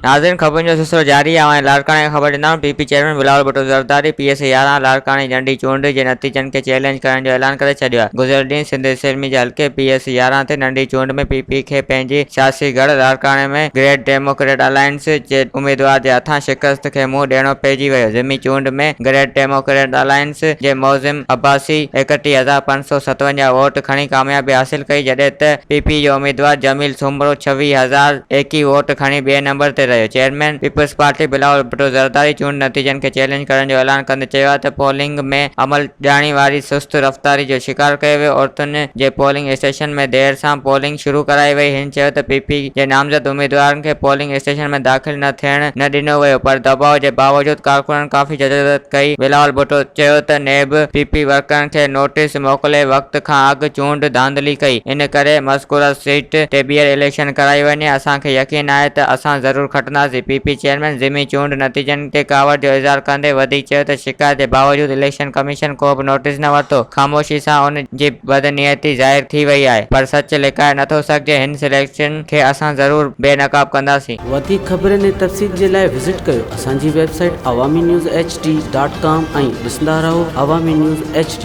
नाज़रीन ख़बरुनि जो सिलसिलो जारी आहे ऐं लाड़काणे खे ख़बर ॾींदा PP chairman Bilawal Bhutto Zardari PSC 11 लाड़काणे नंढी चूंड जे नतीजनि खे चैलेंज करण जो ऐलान करे छॾियो आहे। गुज़िरियल ॾींहुं सिंध इस्लामी जे हल्के PSC 11 ते नंढी चूंड में पीपी खे पंहिंजी सियासी गढ़ लाड़काणे में ग्रेट डेमोक्रेट अलायंस जे उम्मीदवार जे हथां शिकस्त खे मुंहुं ॾियणो पइजी वियो। ज़िमी चूंड में ग्रेट डेमोक्रेट अलायंस जे मोज़िम अब्बासी 31,557 वोट खणी कामयाबी हासिल कई, जॾहिं त पीपी जो उम्मीदवार जमील सुमरो 26,021 वोट खणी ॿिए नंबर ते रहियो। चेयरमैन पीपल्स पार्टी बिलावल भुट्टो ज़रदारी चूंड नतीजनि खे चैलेंज करण जो ऐलान कंदे चयो आहे त पोलिंग में अमल ॼाणी वारी सुस्त रफ़्तारी जो शिकार कयो वियो। औरतुनि जे पोलिंग स्टेशन में देर सां पोलिंग शुरू कराई वई। हिन चयो त पीपी जे नामज़द उम्मीदवारनि खे पोलिंग स्टेशन में दाख़िल न थियण न ॾिनो वियो, पर दबाव जे बावजूदि कारकुननि काफ़ी जदोजहद कई। बिलावल भुट्टो चयो त नेब पीपी वर्करनि खे नोटिस मोकिले वक़्त खां अॻु चूंड धांधली कई, इन करे मज़कूरा सीट ते ॿीहर इलेक्शन कराई वञे। असांखे यकीन आहे त असां ज़रूरु खटंदासीं। पीपी चेयरमैन ज़िमी चूंड नतीजनि ते कावड़ जो इज़हार कंदे वधीक चयो त शिकायत जे बावजूदि इलेक्शन कमीशन को बि नोटिस न वरितो। ख़ामोशी सां उन जी बदनियती ज़ाहिर थी वई आहे, पर सच लिकाए नथो सघिजे। हिन सिलेक्शन खे असां ज़रूरु बेनक़ाब कंदासीं। वधीक ख़बरुनि ऐं तफ़सील जे लाइ विज़िट कयो असांजी वेबसाइट awamiNewsHD.com ऐं ॾिसंदा रहो अवामी न्यूज़ HD।